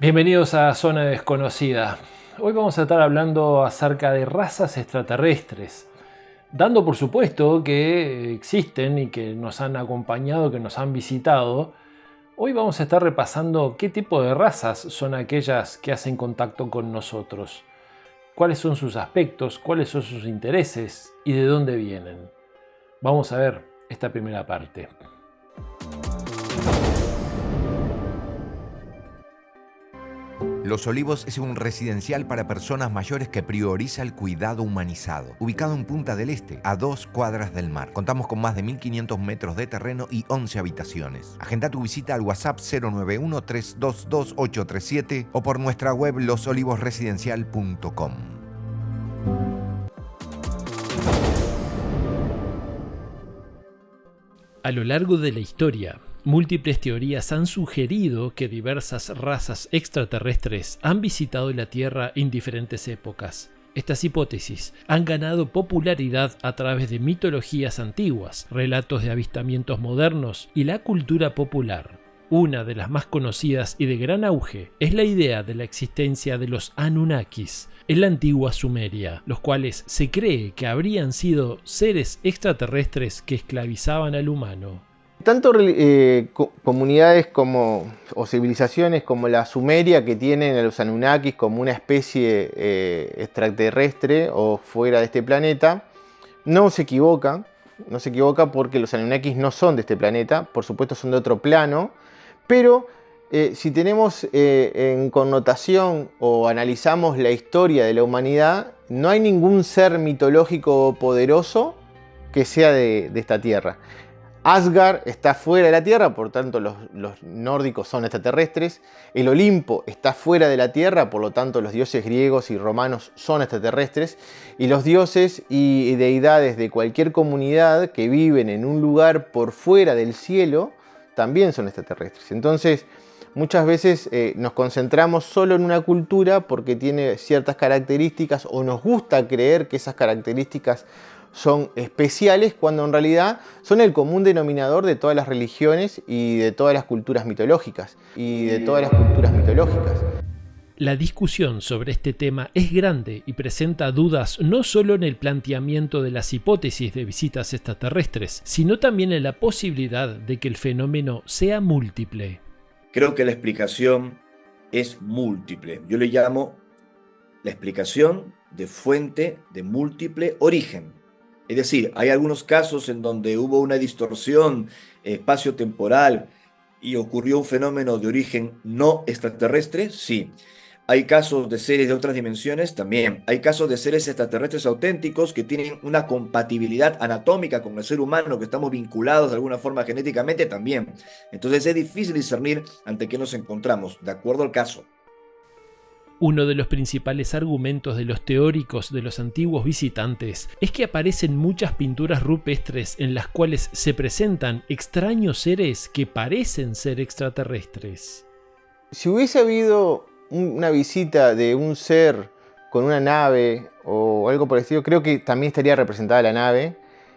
Bienvenidos a Zona Desconocida. Hoy vamos a estar hablando acerca de razas extraterrestres, dando por supuesto que existen y que nos han acompañado, que nos han visitado. Hoy vamos a estar repasando qué tipo de razas son aquellas que hacen contacto con nosotros, cuáles son sus aspectos, cuáles son sus intereses y de dónde vienen. Vamos a ver esta primera parte. Los Olivos es un residencial para personas mayores que prioriza el cuidado humanizado. Ubicado en Punta del Este, a 2 cuadras del mar. Contamos con más de 1.500 metros de terreno y 11 habitaciones. Agenda tu visita al WhatsApp 091-322-837 o por nuestra web losolivosresidencial.com. A lo largo de la historia, múltiples teorías han sugerido que diversas razas extraterrestres han visitado la Tierra en diferentes épocas. Estas hipótesis han ganado popularidad a través de mitologías antiguas, relatos de avistamientos modernos y la cultura popular. Una de las más conocidas y de gran auge es la idea de la existencia de los Anunnakis en la antigua Sumeria, los cuales se cree que habrían sido seres extraterrestres que esclavizaban al humano. Tanto comunidades o civilizaciones como la Sumeria, que tienen a los Anunnakis como una especie extraterrestre o fuera de este planeta, no se equivoca porque los Anunnakis no son de este planeta, por supuesto son de otro plano, pero si tenemos en connotación o analizamos la historia de la humanidad, no hay ningún ser mitológico poderoso que sea de esta tierra. Asgard está fuera de la Tierra, por tanto los nórdicos son extraterrestres. El Olimpo está fuera de la Tierra, por lo tanto los dioses griegos y romanos son extraterrestres. Y los dioses y deidades de cualquier comunidad que viven en un lugar por fuera del cielo también son extraterrestres. Entonces, muchas veces nos concentramos solo en una cultura porque tiene ciertas características o nos gusta creer que esas características son especiales cuando en realidad son el común denominador de todas las religiones y de todas las culturas mitológicas. La discusión sobre este tema es grande y presenta dudas no solo en el planteamiento de las hipótesis de visitas extraterrestres, sino también en la posibilidad de que el fenómeno sea múltiple. Creo que la explicación es múltiple. Yo le llamo la explicación de fuente de múltiple origen. Es decir, hay algunos casos en donde hubo una distorsión espacio-temporal y ocurrió un fenómeno de origen no extraterrestre, sí. Hay casos de seres de otras dimensiones, también. Hay casos de seres extraterrestres auténticos que tienen una compatibilidad anatómica con el ser humano, que estamos vinculados de alguna forma genéticamente, también. Entonces es difícil discernir ante qué nos encontramos, de acuerdo al caso. Uno de los principales argumentos de los teóricos de los antiguos visitantes es que aparecen muchas pinturas rupestres en las cuales se presentan extraños seres que parecen ser extraterrestres. Si hubiese habido una visita de un ser con una nave o algo por el estilo, creo que también estaría representada la nave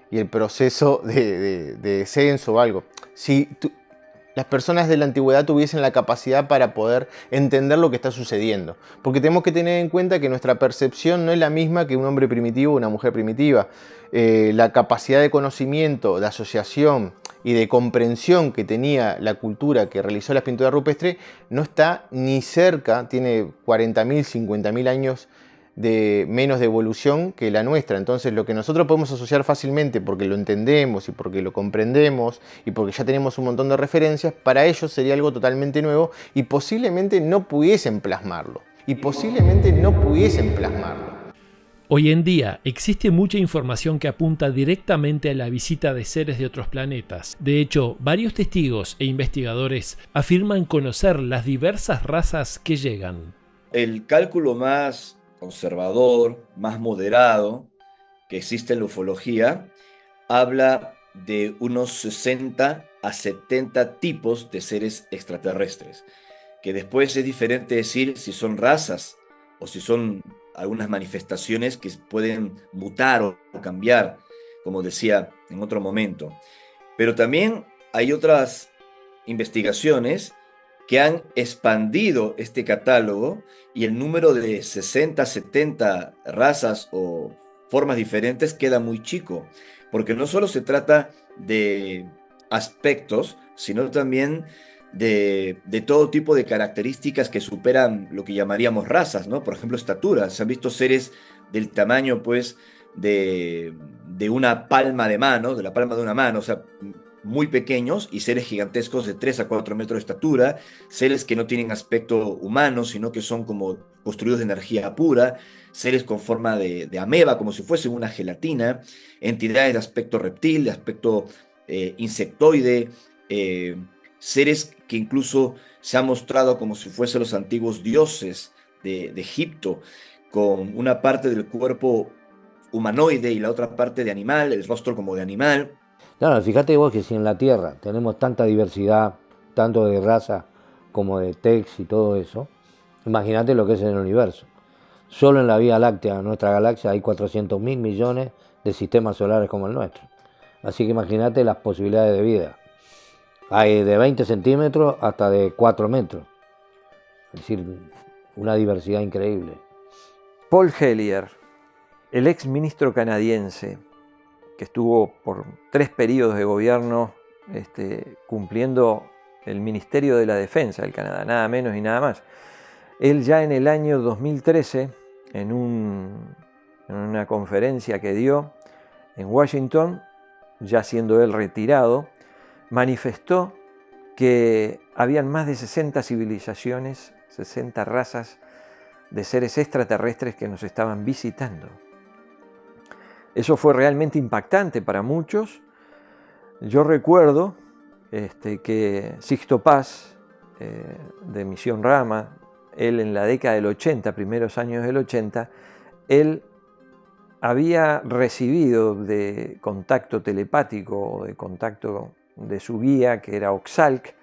y el proceso de descenso o algo. Si las personas de la antigüedad tuviesen la capacidad para poder entender lo que está sucediendo. Porque tenemos que tener en cuenta que nuestra percepción no es la misma que un hombre primitivo o una mujer primitiva. La capacidad de conocimiento, de asociación y de comprensión que tenía la cultura que realizó las pinturas rupestres no está ni cerca, tiene 40.000, 50.000 años de menos de evolución que la nuestra. Entonces lo que nosotros podemos asociar fácilmente porque lo entendemos y porque lo comprendemos y porque ya tenemos un montón de referencias, para ellos sería algo totalmente nuevo y posiblemente no pudiesen plasmarlo. Hoy en día existe mucha información que apunta directamente a la visita de seres de otros planetas. De hecho, varios testigos e investigadores afirman conocer las diversas razas que llegan. El cálculo más conservador, más moderado que existe en la ufología, habla de unos 60 a 70 tipos de seres extraterrestres, que después es diferente decir si son razas o si son algunas manifestaciones que pueden mutar o cambiar, como decía en otro momento. Pero también hay otras investigaciones que han expandido este catálogo y el número de 60, 70 razas o formas diferentes queda muy chico, porque no solo se trata de aspectos, sino también de todo tipo de características que superan lo que llamaríamos razas, ¿no? Por ejemplo, estatura. Se han visto seres del tamaño, pues, de una palma de mano, de la palma de una mano, o sea, muy pequeños, y seres gigantescos de 3 a 4 metros de estatura, seres que no tienen aspecto humano, sino que son como construidos de energía pura, seres con forma de ameba, como si fuesen una gelatina, entidades de aspecto reptil, de aspecto insectoide, seres que incluso se han mostrado como si fuesen los antiguos dioses de Egipto, con una parte del cuerpo humanoide y la otra parte de animal, el rostro como de animal. Claro, fíjate vos que si en la Tierra tenemos tanta diversidad, tanto de raza como de text y todo eso, imagínate lo que es en el universo. Solo en la Vía Láctea, nuestra galaxia, hay 400.000 millones de sistemas solares como el nuestro. Así que imagínate las posibilidades de vida. Hay de 20 centímetros hasta de 4 metros. Es decir, una diversidad increíble. Paul Hellyer, el ex ministro canadiense, que estuvo por 3 periodos de gobierno cumpliendo el Ministerio de la Defensa del Canadá, nada menos y nada más. Él ya en el año 2013, en una conferencia que dio en Washington, ya siendo él retirado, manifestó que habían más de 60 civilizaciones, 60 razas de seres extraterrestres que nos estaban visitando. Eso fue realmente impactante para muchos. Yo recuerdo que Sixto Paz, de Misión Rama, él en la década del 80, primeros años del 80, él había recibido de contacto telepático o de contacto de su guía, que era Oxalc,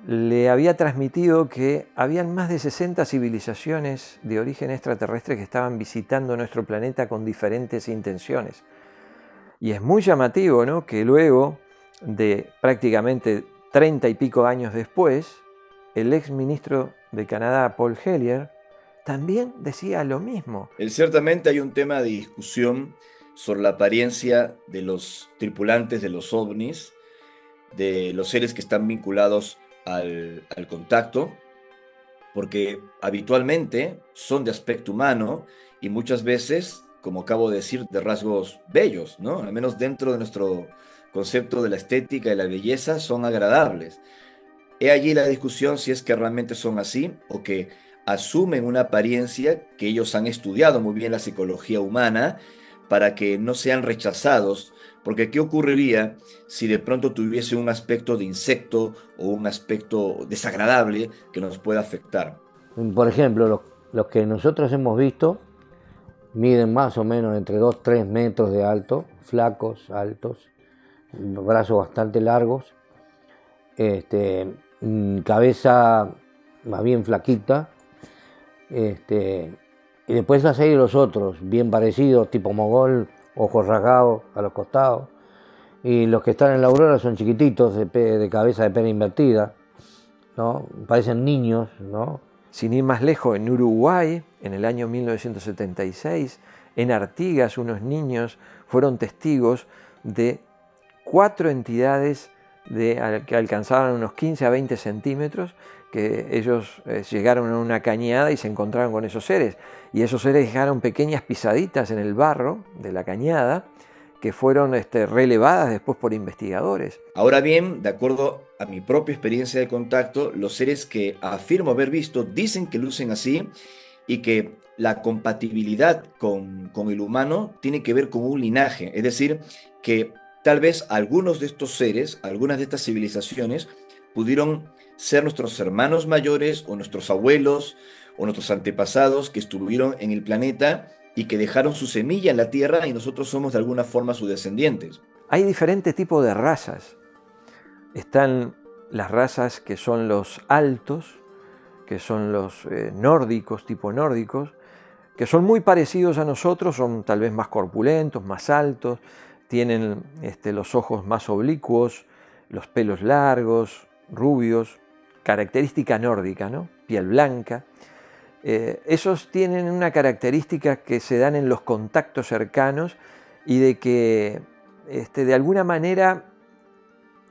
le había transmitido que habían más de 60 civilizaciones de origen extraterrestre que estaban visitando nuestro planeta con diferentes intenciones. Y es muy llamativo, ¿no?, que luego de prácticamente 30 y pico años después, el ex ministro de Canadá, Paul Hellyer, también decía lo mismo. Ciertamente hay un tema de discusión sobre la apariencia de los tripulantes de los ovnis, de los seres que están vinculados al contacto, porque habitualmente son de aspecto humano y muchas veces, como acabo de decir, de rasgos bellos, ¿no? Al menos dentro de nuestro concepto de la estética y la belleza, son agradables. He allí la discusión si es que realmente son así o que asumen una apariencia que ellos han estudiado muy bien la psicología humana para que no sean rechazados. Porque ¿qué ocurriría si de pronto tuviese un aspecto de insecto o un aspecto desagradable que nos pueda afectar? Por ejemplo, los que nosotros hemos visto miden más o menos entre 2-3 metros de alto, flacos, altos, brazos bastante largos, cabeza más bien flaquita, y después a seguir los otros, bien parecidos, tipo mogol, ojos rasgados a los costados, y los que están en la aurora son chiquititos, de cabeza de pera invertida, ¿no? Parecen niños, ¿no? Sin ir más lejos, en Uruguay, en el año 1976, en Artigas, unos niños fueron testigos de 4 entidades que alcanzaban unos 15 a 20 centímetros, que ellos llegaron a una cañada y se encontraron con esos seres. Y esos seres dejaron pequeñas pisaditas en el barro de la cañada que fueron relevadas después por investigadores. Ahora bien, de acuerdo a mi propia experiencia de contacto, los seres que afirmo haber visto dicen que lucen así y que la compatibilidad con el humano tiene que ver con un linaje. Es decir, que tal vez algunos de estos seres, algunas de estas civilizaciones, pudieron ser nuestros hermanos mayores o nuestros abuelos o nuestros antepasados que estuvieron en el planeta y que dejaron su semilla en la Tierra y nosotros somos de alguna forma sus descendientes. Hay diferentes tipos de razas. Están las razas que son los altos, que son los nórdicos, tipo nórdicos, que son muy parecidos a nosotros, son tal vez más corpulentos, más altos, tienen los ojos más oblicuos, los pelos largos, rubios, característica nórdica, ¿no? Piel blanca. Esos tienen una característica que se dan en los contactos cercanos y de que de alguna manera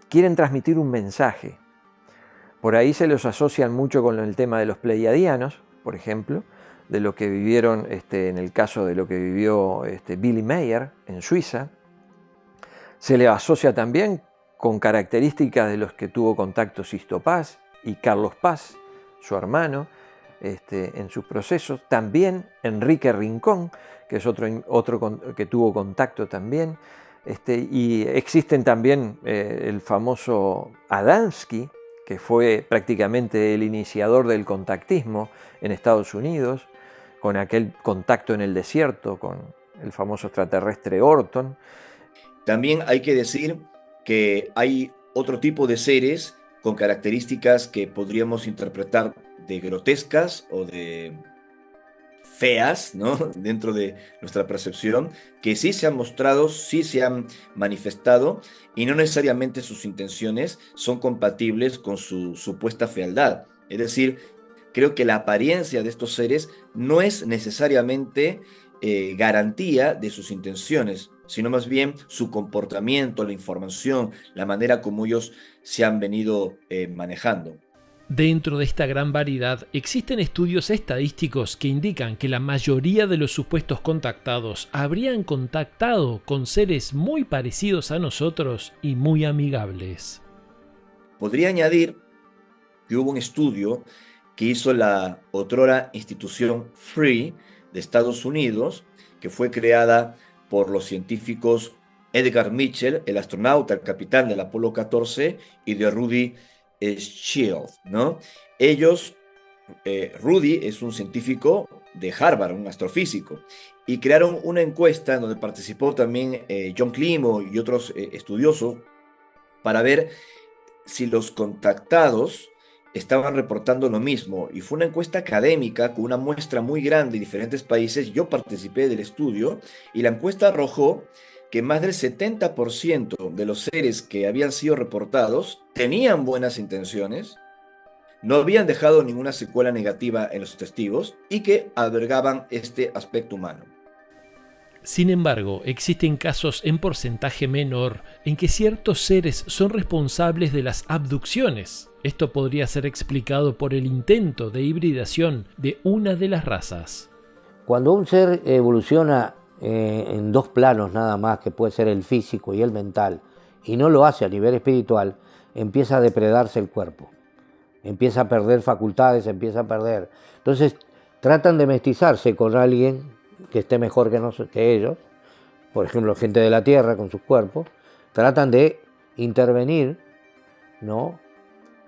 quieren transmitir un mensaje. Por ahí se los asocian mucho con el tema de los pleiadianos, por ejemplo, de lo que vivieron, en el caso de lo que vivió Billy Meyer en Suiza. Se le asocia también con características de los que tuvo contacto Sisto Paz y Carlos Paz, su hermano, en sus procesos. También Enrique Rincón, que es otro que tuvo contacto también. Y existen también el famoso Adamski, que fue prácticamente el iniciador del contactismo en Estados Unidos, con aquel contacto en el desierto, con el famoso extraterrestre Orton. También hay que decir que hay otro tipo de seres con características que podríamos interpretar de grotescas o de feas, ¿no? Dentro de nuestra percepción, que sí se han mostrado, sí se han manifestado, y no necesariamente sus intenciones son compatibles con su supuesta fealdad. Es decir, creo que la apariencia de estos seres no es necesariamente garantía de sus intenciones, sino más bien su comportamiento, la información, la manera como ellos se han venido manejando. Dentro de esta gran variedad, existen estudios estadísticos que indican que la mayoría de los supuestos contactados habrían contactado con seres muy parecidos a nosotros y muy amigables. Podría añadir que hubo un estudio que hizo la otrora institución Free de Estados Unidos, que fue creada por los científicos Edgar Mitchell, el astronauta, el capitán del Apolo 14, y de Rudy Scheel, ¿no? Ellos, Rudy es un científico de Harvard, un astrofísico, y crearon una encuesta en donde participó también John Climo y otros estudiosos para ver si los contactados estaban reportando lo mismo. Y fue una encuesta académica con una muestra muy grande de diferentes países. Yo participé del estudio y la encuesta arrojó que más del 70% de los seres que habían sido reportados tenían buenas intenciones, no habían dejado ninguna secuela negativa en los testigos y que albergaban este aspecto humano. Sin embargo, existen casos en porcentaje menor en que ciertos seres son responsables de las abducciones. Esto podría ser explicado por el intento de hibridación de una de las razas. Cuando un ser evoluciona en dos planos nada más, que puede ser el físico y el mental, y no lo hace a nivel espiritual, empieza a depredarse el cuerpo, empieza a perder facultades, empieza a perder. Entonces tratan de mestizarse con alguien que esté mejor que ellos, por ejemplo gente de la Tierra con sus cuerpos, tratan de intervenir, ¿no?,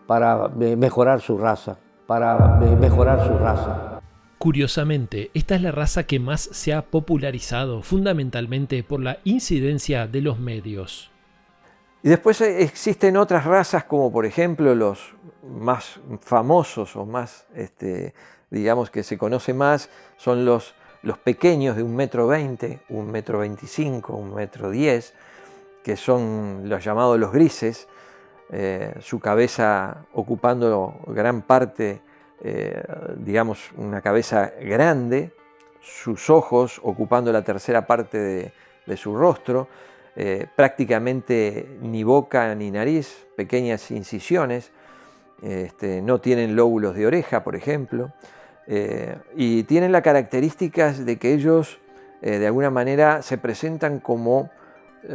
para mejorar su raza, Curiosamente, esta es la raza que más se ha popularizado, fundamentalmente por la incidencia de los medios. Y después existen otras razas, como por ejemplo los más famosos o más, digamos que se conoce más, son los pequeños de 1,20 m, 1,25 m, 1,10 m, que son los llamados los grises, su cabeza ocupando gran parte, digamos una cabeza grande, sus ojos ocupando la tercera parte de su rostro, prácticamente ni boca ni nariz, pequeñas incisiones, no tienen lóbulos de oreja, por ejemplo, y tienen las características de que ellos de alguna manera se presentan como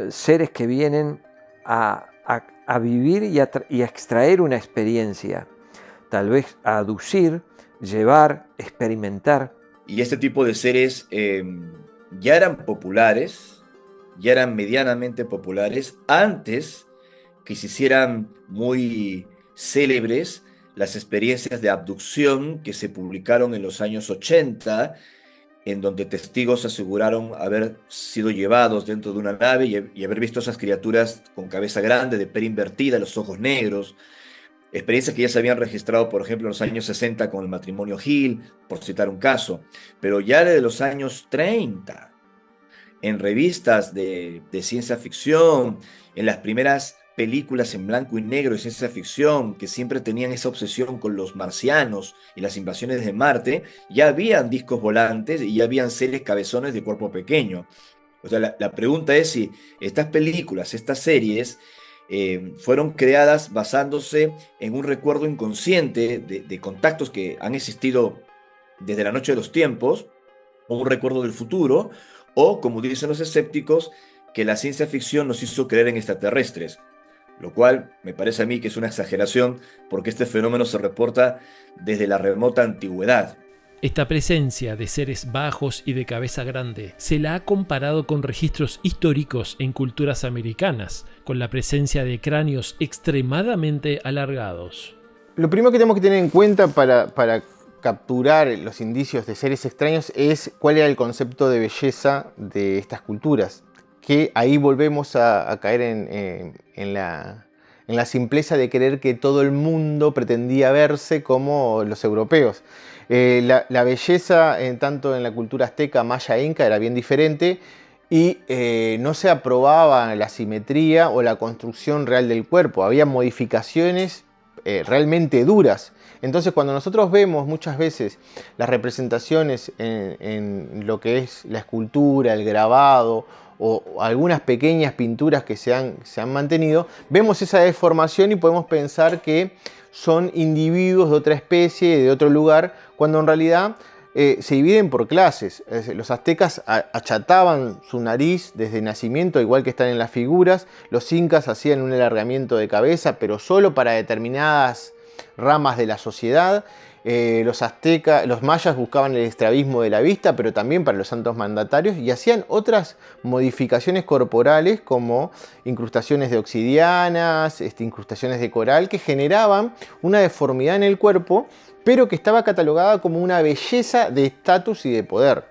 seres que vienen a vivir y a extraer una experiencia, tal vez a aducir, llevar, experimentar. Y este tipo de seres ya eran populares, ya eran medianamente populares antes que se hicieran muy célebres las experiencias de abducción que se publicaron en los años 80, en donde testigos aseguraron haber sido llevados dentro de una nave y haber visto esas criaturas con cabeza grande, de pera invertida, los ojos negros. Experiencias que ya se habían registrado, por ejemplo, en los años 60 con el matrimonio Hill, por citar un caso. Pero ya desde los años 30, en revistas de ciencia ficción, en las primeras películas en blanco y negro de ciencia ficción que siempre tenían esa obsesión con los marcianos y las invasiones de Marte, ya habían discos volantes y ya habían seres cabezones de cuerpo pequeño. O sea, la pregunta es si estas películas, estas series, fueron creadas basándose en un recuerdo inconsciente de contactos que han existido desde la noche de los tiempos, o un recuerdo del futuro, o, como dicen los escépticos, que la ciencia ficción nos hizo creer en extraterrestres, lo cual me parece a mí que es una exageración porque este fenómeno se reporta desde la remota antigüedad. Esta presencia de seres bajos y de cabeza grande se la ha comparado con registros históricos en culturas americanas, con la presencia de cráneos extremadamente alargados. Lo primero que tenemos que tener en cuenta para capturar los indicios de seres extraños es cuál era el concepto de belleza de estas culturas, que ahí volvemos a caer en la simpleza de creer que todo el mundo pretendía verse como los europeos. La belleza, tanto en la cultura azteca, maya e inca, era bien diferente y no se aprobaba la simetría o la construcción real del cuerpo. Había modificaciones realmente duras. Entonces, cuando nosotros vemos muchas veces las representaciones en lo que es la escultura, el grabado o algunas pequeñas pinturas que se han mantenido, vemos esa deformación y podemos pensar que son individuos de otra especie, de otro lugar, cuando en realidad se dividen por clases. Los aztecas achataban su nariz desde nacimiento, igual que están en las figuras. Los incas hacían un alargamiento de cabeza, pero solo para determinadas ramas de la sociedad. Los mayas buscaban el estrabismo de la vista, pero también para los santos mandatarios, y hacían otras modificaciones corporales como incrustaciones de obsidianas, incrustaciones de coral, que generaban una deformidad en el cuerpo, pero que estaba catalogada como una belleza de estatus y de poder.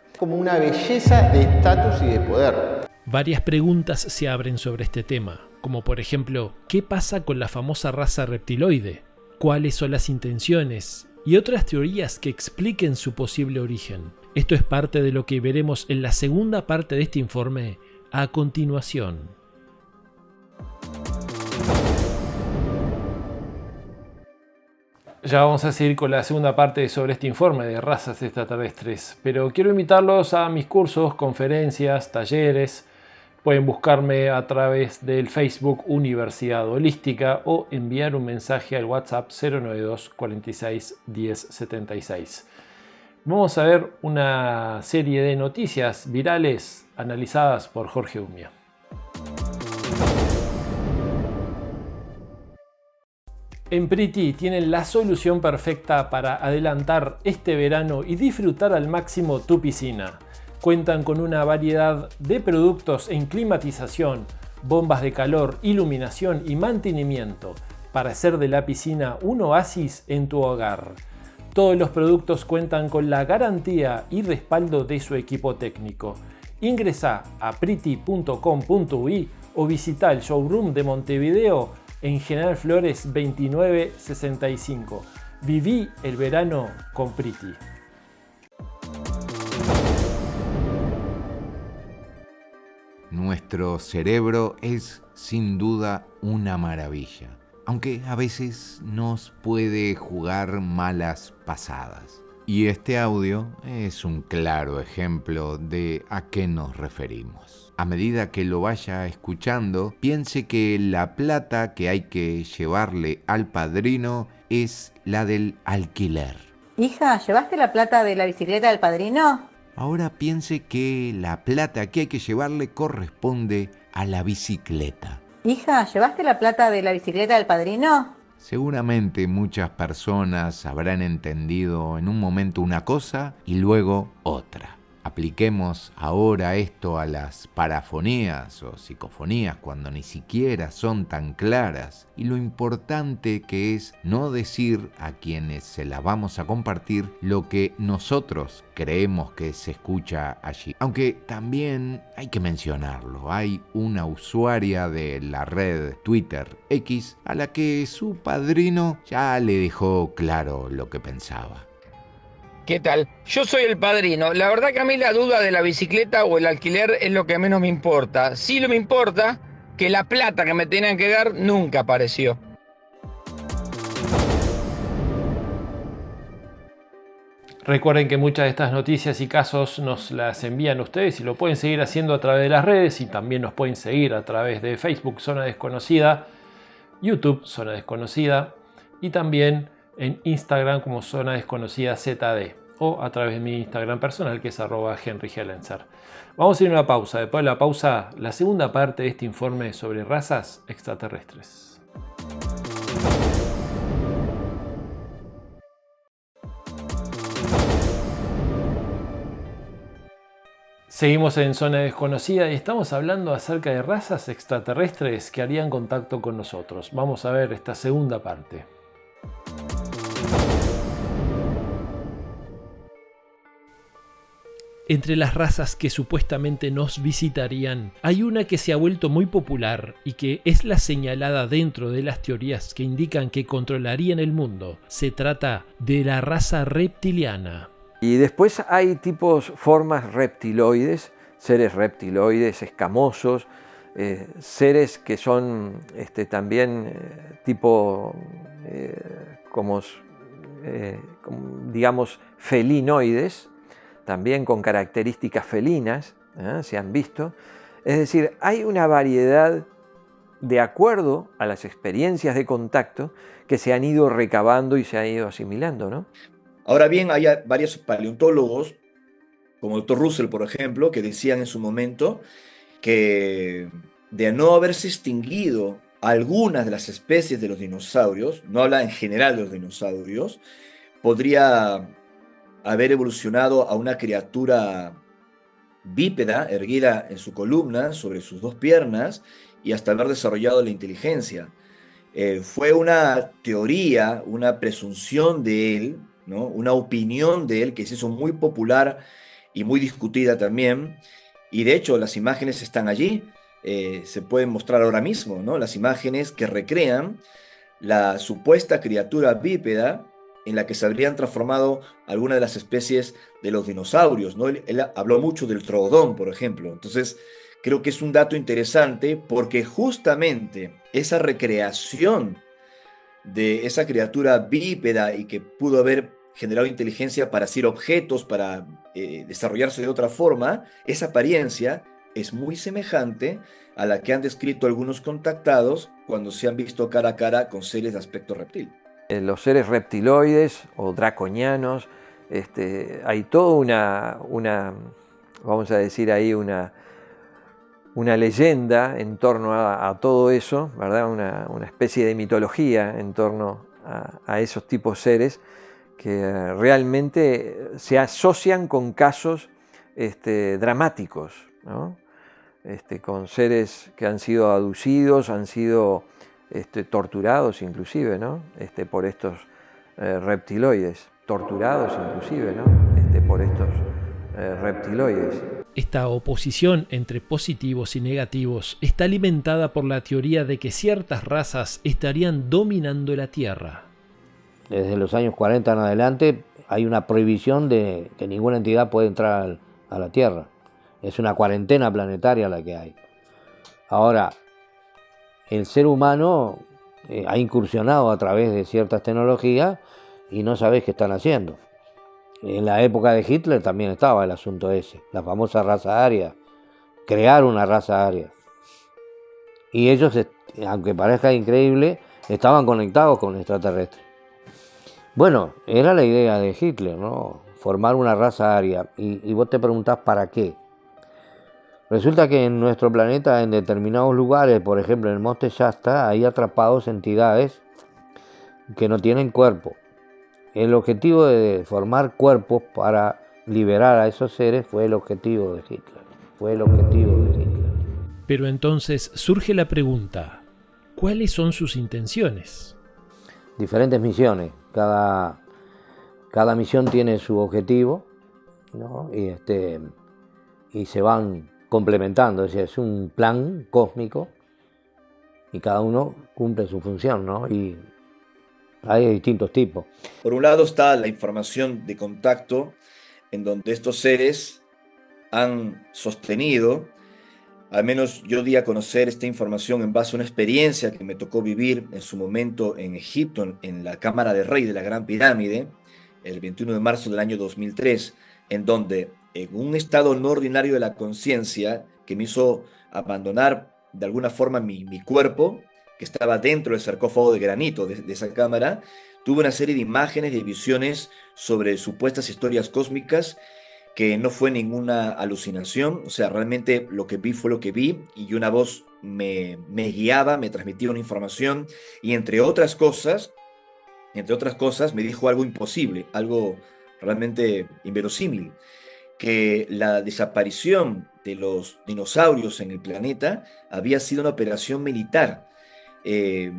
Varias preguntas se abren sobre este tema, como por ejemplo, ¿qué pasa con la famosa raza reptiloide? ¿Cuáles son las intenciones? Y otras teorías que expliquen su posible origen. Esto es parte de lo que veremos en la segunda parte de este informe a continuación. Ya vamos a seguir con la segunda parte sobre este informe de razas extraterrestres, pero quiero invitarlos a mis cursos, conferencias, talleres. Pueden buscarme a través del Facebook Universidad Holística o enviar un mensaje al WhatsApp 092 46 10 76. Vamos a ver una serie de noticias virales analizadas por Jorge Umia. En Pretty tienen la solución perfecta para adelantar este verano y disfrutar al máximo tu piscina. Cuentan con una variedad de productos en climatización, bombas de calor, iluminación y mantenimiento para hacer de la piscina un oasis en tu hogar. Todos los productos cuentan con la garantía y respaldo de su equipo técnico. Ingresa a pretty.com.uy o visita el showroom de Montevideo en General Flores 2965. Viví el verano con Pretty. Nuestro cerebro es sin duda una maravilla, aunque a veces nos puede jugar malas pasadas. Y este audio es un claro ejemplo de a qué nos referimos. A medida que lo vaya escuchando, piense que la plata que hay que llevarle al padrino es la del alquiler. Hija, ¿llevaste la plata de la bicicleta del padrino? Ahora piense que la plata que hay que llevarle corresponde a la bicicleta. Hija, ¿llevaste la plata de la bicicleta del padrino? Seguramente muchas personas habrán entendido en un momento una cosa y luego otra. Apliquemos ahora esto a las parafonías o psicofonías cuando ni siquiera son tan claras, y lo importante que es no decir a quienes se la vamos a compartir lo que nosotros creemos que se escucha allí. Aunque también hay que mencionarlo, hay una usuaria de la red Twitter X a la que su padrino ya le dejó claro lo que pensaba. ¿Qué tal? Yo soy el padrino. La verdad que a mí la duda de la bicicleta o el alquiler es lo que menos me importa. Sí lo me importa que la plata que me tenían que dar nunca apareció. Recuerden que muchas de estas noticias y casos nos las envían ustedes y lo pueden seguir haciendo a través de las redes, y también nos pueden seguir a través de Facebook Zona Desconocida, YouTube Zona Desconocida, y también en Instagram como Zona Desconocida ZD, o a través de mi Instagram personal, que es @HenryHelenzer. Vamos a ir a una pausa. Después de la pausa, la segunda parte de este informe sobre razas extraterrestres. Seguimos en Zona Desconocida y estamos hablando acerca de razas extraterrestres que harían contacto con nosotros. Vamos a ver esta segunda parte. Entre las razas que supuestamente nos visitarían, hay una que se ha vuelto muy popular y que es la señalada dentro de las teorías que indican que controlarían el mundo. Se trata de la raza reptiliana. Y después hay formas reptiloides, seres reptiloides, escamosos, seres que son también digamos, felinoides, también con características felinas, se han visto. Es decir, hay una variedad de acuerdo a las experiencias de contacto que se han ido recabando y se han ido asimilando, ¿no? Ahora bien, hay varios paleontólogos, como el Dr. Russell, por ejemplo, que decían en su momento que de no haberse extinguido algunas de las especies de los dinosaurios, no habla en general de los dinosaurios, podría haber evolucionado a una criatura bípeda, erguida en su columna, sobre sus dos piernas, y hasta haber desarrollado la inteligencia. Fue una teoría, una presunción de él, ¿no? Una opinión de él que se hizo muy popular y muy discutida también, y de hecho las imágenes están allí, se pueden mostrar ahora mismo, ¿no? Las imágenes que recrean la supuesta criatura bípeda en la que se habrían transformado algunas de las especies de los dinosaurios, ¿no? Él habló mucho del troodón, por ejemplo. Entonces creo que es un dato interesante porque justamente esa recreación de esa criatura bípeda y que pudo haber generado inteligencia para hacer objetos, para desarrollarse de otra forma, esa apariencia es muy semejante a la que han descrito algunos contactados cuando se han visto cara a cara con seres de aspecto reptil. Los seres reptiloides o draconianos, hay toda vamos a decir ahí, una leyenda en torno a todo eso, ¿verdad? Una especie de mitología en torno a esos tipos de seres que realmente se asocian con casos dramáticos, ¿no? Con seres que han sido abducidos, han sido torturados inclusive, ¿no? Por estos reptiloides, torturados inclusive, ¿no? Por estos reptiloides. Esta oposición entre positivos y negativos está alimentada por la teoría de que ciertas razas estarían dominando la Tierra. Desde los años 40 en adelante hay una prohibición de que ninguna entidad puede entrar a la Tierra. Es una cuarentena planetaria la que hay. Ahora, el ser humano ha incursionado a través de ciertas tecnologías y no sabés qué están haciendo. En la época de Hitler también estaba el asunto ese, la famosa raza aria, crear una raza aria. Y ellos, aunque parezca increíble, estaban conectados con extraterrestres. Bueno, era la idea de Hitler, ¿no? Formar una raza aria. Y vos te preguntás ¿para qué? Resulta que en nuestro planeta, en determinados lugares, por ejemplo en el Monte Shasta, hay atrapados entidades que no tienen cuerpo. El objetivo de formar cuerpos para liberar a esos seres fue el objetivo de Hitler. Pero entonces surge la pregunta, ¿cuáles son sus intenciones? Diferentes misiones, cada misión tiene su objetivo, ¿no? Y se van complementando, es decir, es un plan cósmico y cada uno cumple su función, ¿no? Y hay distintos tipos. Por un lado está la información de contacto, en donde estos seres han sostenido al menos yo di a conocer esta información en base a una experiencia que me tocó vivir en su momento en Egipto, en la Cámara de Rey de la Gran Pirámide, el 21 de marzo del año 2003, en donde en un estado no ordinario de la conciencia que me hizo abandonar de alguna forma mi cuerpo, que estaba dentro del sarcófago de granito de esa cámara, tuve una serie de imágenes, de visiones sobre supuestas historias cósmicas que no fue ninguna alucinación, o sea, realmente lo que vi fue lo que vi y una voz me guiaba, me transmitía una información y entre otras cosas me dijo algo imposible, algo realmente inverosímil, que la desaparición de los dinosaurios en el planeta había sido una operación militar, eh,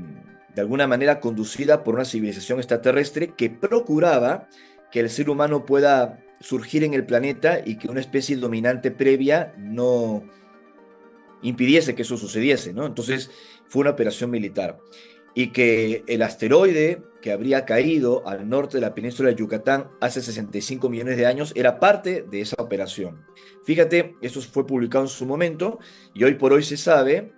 de alguna manera conducida por una civilización extraterrestre que procuraba que el ser humano pueda surgir en el planeta y que una especie dominante previa no impidiese que eso sucediese, ¿no? Entonces fue una operación militar. Y que el asteroide que habría caído al norte de la península de Yucatán hace 65 millones de años era parte de esa operación. Fíjate, eso fue publicado en su momento y hoy por hoy se sabe,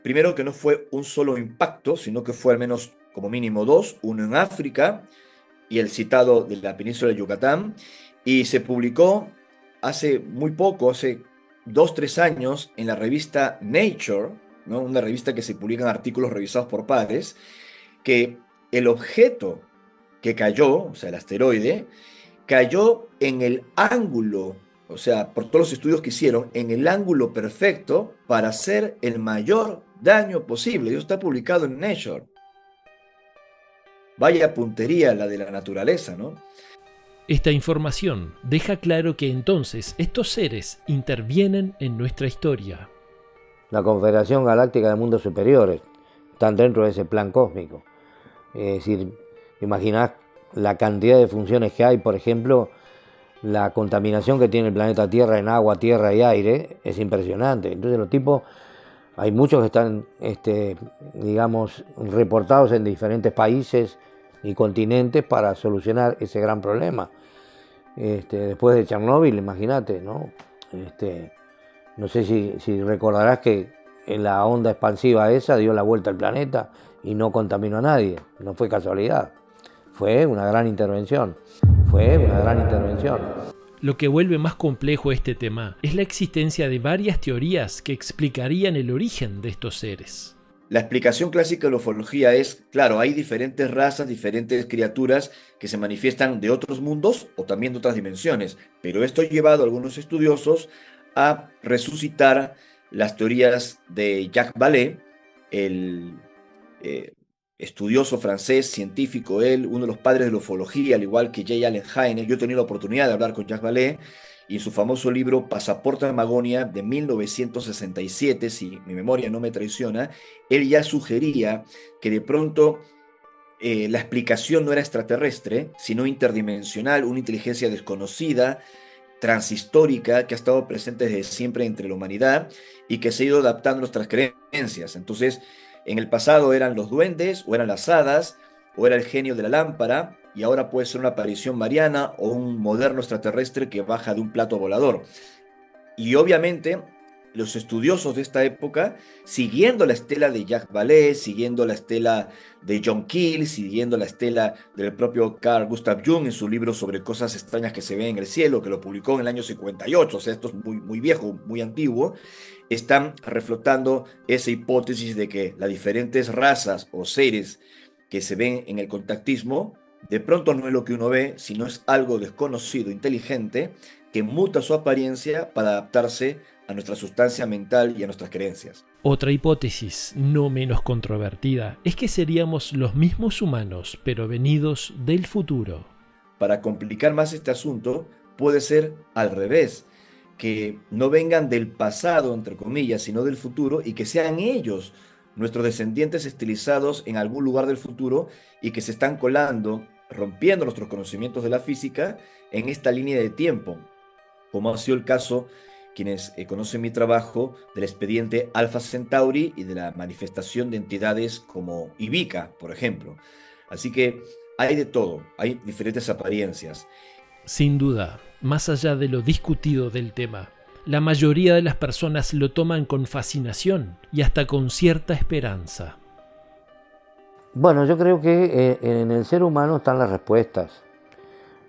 primero que no fue un solo impacto, sino que fue al menos como mínimo dos, uno en África y el citado de la península de Yucatán, y se publicó hace muy poco, hace 2, 3 años, en la revista Nature, ¿no? Una revista que se publican artículos revisados por pares, que el objeto que cayó, o sea, el asteroide, cayó en el ángulo, o sea, por todos los estudios que hicieron, en el ángulo perfecto para hacer el mayor daño posible. Eso está publicado en Nature. Vaya puntería la de la naturaleza, ¿no? Esta información deja claro que entonces estos seres intervienen en nuestra historia. La Confederación Galáctica de Mundos Superiores están dentro de ese plan cósmico. Es decir, imaginás la cantidad de funciones que hay, por ejemplo, la contaminación que tiene el planeta Tierra en agua, tierra y aire es impresionante. Entonces los tipos, hay muchos que están, digamos, reportados en diferentes países y continentes para solucionar ese gran problema. Después de Chernóbil, imagínate, ¿no? No sé si recordarás que en la onda expansiva esa dio la vuelta al planeta y no contaminó a nadie. No fue casualidad. Fue una gran intervención. Lo que vuelve más complejo este tema es la existencia de varias teorías que explicarían el origen de estos seres. La explicación clásica de la ufología es, claro, hay diferentes razas, diferentes criaturas que se manifiestan de otros mundos o también de otras dimensiones, pero esto ha llevado a algunos estudiosos a resucitar las teorías de Jacques Vallée, el estudioso francés, científico, él, uno de los padres de la ufología, al igual que J. Allen Hynek. Yo he tenido la oportunidad de hablar con Jacques Vallée y en su famoso libro Pasaporte a Magonia de 1967, si mi memoria no me traiciona, él ya sugería que de pronto la explicación no era extraterrestre, sino interdimensional, una inteligencia desconocida, transhistórica, que ha estado presente desde siempre entre la humanidad y que se ha ido adaptando a nuestras creencias. Entonces, en el pasado eran los duendes, o eran las hadas, o era el genio de la lámpara, y ahora puede ser una aparición mariana o un moderno extraterrestre que baja de un plato volador. Y obviamente los estudiosos de esta época, siguiendo la estela de Jacques Vallée, siguiendo la estela de John Keel, siguiendo la estela del propio Carl Gustav Jung en su libro sobre cosas extrañas que se ven en el cielo, que lo publicó en el año 58, o sea, esto es muy viejo, muy antiguo, están reflotando esa hipótesis de que las diferentes razas o seres que se ven en el contactismo, de pronto no es lo que uno ve, sino es algo desconocido, inteligente, que muta su apariencia para adaptarse a nuestra sustancia mental y a nuestras creencias. Otra hipótesis, no menos controvertida, es que seríamos los mismos humanos, pero venidos del futuro. Para complicar más este asunto, puede ser al revés, que no vengan del pasado, entre comillas, sino del futuro, y que sean ellos nuestros descendientes estilizados en algún lugar del futuro y que se están colando, rompiendo nuestros conocimientos de la física en esta línea de tiempo, como ha sido el caso quienes conocen mi trabajo del expediente Alpha Centauri y de la manifestación de entidades como Ivica, por ejemplo. Así que hay de todo, hay diferentes apariencias. Sin duda, más allá de lo discutido del tema, la mayoría de las personas lo toman con fascinación y hasta con cierta esperanza. Bueno, yo creo que en el ser humano están las respuestas.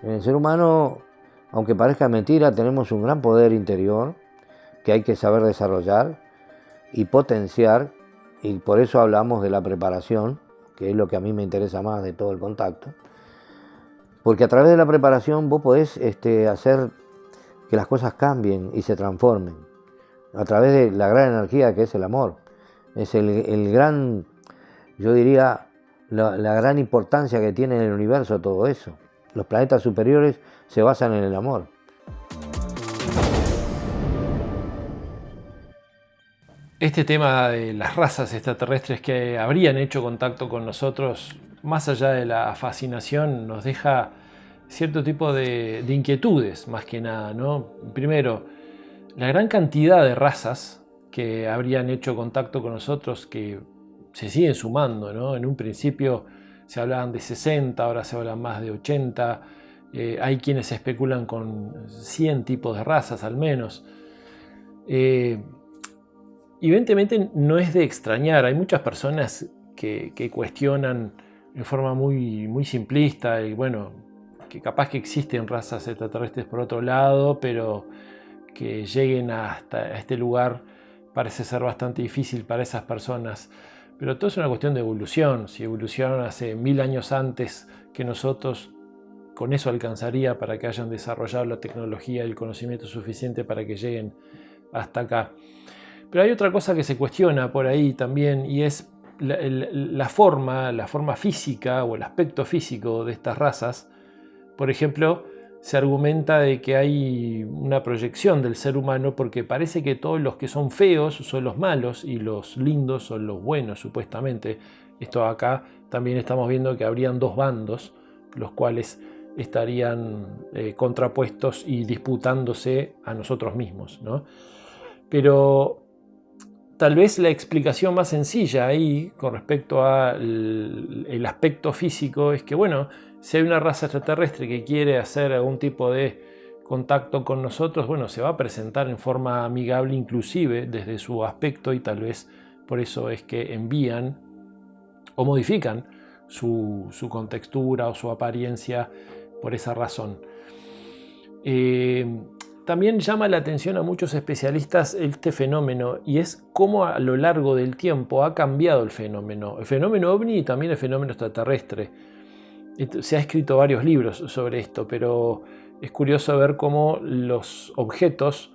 En el ser humano, aunque parezca mentira, tenemos un gran poder interior que hay que saber desarrollar y potenciar, y por eso hablamos de la preparación, que es lo que a mí me interesa más de todo el contacto, porque a través de la preparación vos podés hacer que las cosas cambien y se transformen, a través de la gran energía que es el amor. Es el gran, yo diría, la gran importancia que tiene en el universo todo eso. Los planetas superiores se basan en el amor. Este tema de las razas extraterrestres que habrían hecho contacto con nosotros, más allá de la fascinación, nos deja cierto tipo de inquietudes, más que nada, ¿no? Primero, la gran cantidad de razas que habrían hecho contacto con nosotros, que se siguen sumando, ¿no? En un principio se hablaban de 60, ahora se hablan más de 80. Hay quienes especulan con 100 tipos de razas al menos. Evidentemente no es de extrañar, hay muchas personas que cuestionan de forma muy simplista, y bueno, que capaz que existen razas extraterrestres por otro lado, pero que lleguen hasta este lugar parece ser bastante difícil para esas personas. Pero todo es una cuestión de evolución. Si evolucionaron hace 1000 años antes que nosotros, con eso alcanzaría para que hayan desarrollado la tecnología y el conocimiento suficiente para que lleguen hasta acá. Pero hay otra cosa que se cuestiona por ahí también, y es la forma física o el aspecto físico de estas razas. Por ejemplo, se argumenta de que hay una proyección del ser humano porque parece que todos los que son feos son los malos y los lindos son los buenos, supuestamente. Esto acá también estamos viendo que habrían dos bandos, los cuales estarían contrapuestos y disputándose a nosotros mismos, ¿no? Pero tal vez la explicación más sencilla ahí con respecto al aspecto físico es que, bueno, si hay una raza extraterrestre que quiere hacer algún tipo de contacto con nosotros, bueno, se va a presentar en forma amigable inclusive desde su aspecto, y tal vez por eso es que envían o modifican su contextura o su apariencia por esa razón. También llama la atención a muchos especialistas este fenómeno, y es cómo a lo largo del tiempo ha cambiado el fenómeno ovni y también el fenómeno extraterrestre. Se ha escrito varios libros sobre esto, pero es curioso ver cómo los objetos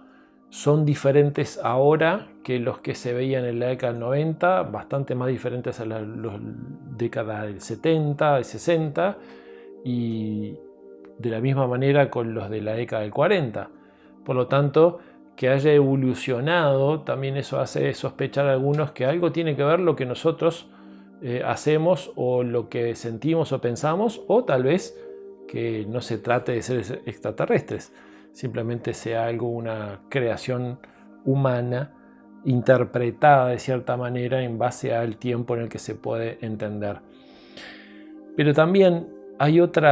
son diferentes ahora que los que se veían en la década del 90, bastante más diferentes a la década del 70, del 60, y de la misma manera con los de la década del 40. Por lo tanto, que haya evolucionado, también eso hace sospechar a algunos que algo tiene que ver lo que nosotros hacemos o lo que sentimos o pensamos, o tal vez que no se trate de seres extraterrestres, simplemente sea algo, una creación humana interpretada de cierta manera en base al tiempo en el que se puede entender. Pero también hay otro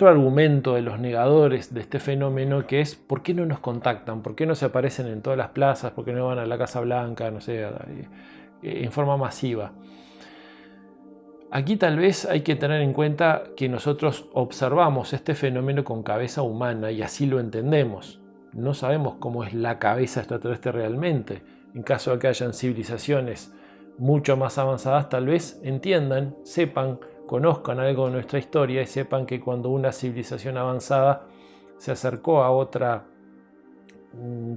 argumento de los negadores de este fenómeno, que es ¿por qué no nos contactan? ¿Por qué no se aparecen en todas las plazas? ¿Por qué no van a la Casa Blanca? No sé, en forma masiva. Aquí tal vez hay que tener en cuenta que nosotros observamos este fenómeno con cabeza humana y así lo entendemos. No sabemos cómo es la cabeza extraterrestre realmente. En caso de que hayan civilizaciones mucho más avanzadas, tal vez entiendan, sepan, conozcan algo de nuestra historia y sepan que cuando una civilización avanzada se acercó a otra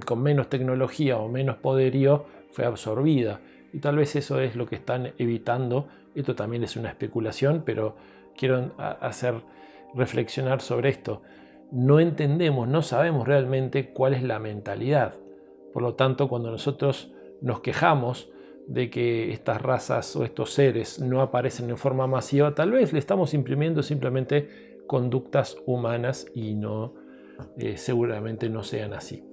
con menos tecnología o menos poderío, fue absorbida. Y tal vez eso es lo que están evitando. Esto también es una especulación, pero quiero hacer reflexionar sobre esto. No entendemos, no sabemos realmente cuál es la mentalidad. Por lo tanto, cuando nosotros nos quejamos de que estas razas o estos seres no aparecen en forma masiva, tal vez le estamos imprimiendo simplemente conductas humanas y no, seguramente no sean así.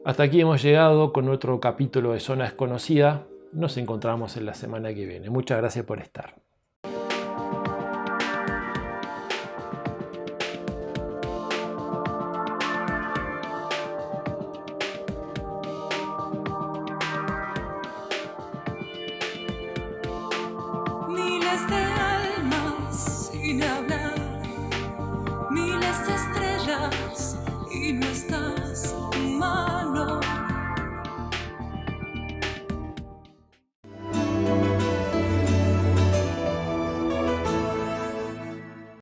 Hasta aquí hemos llegado con otro capítulo de Zona Desconocida. Nos encontramos en la semana que viene. Muchas gracias por estar. miles de almas sin hablar, miles de estrellas y no estás, humano.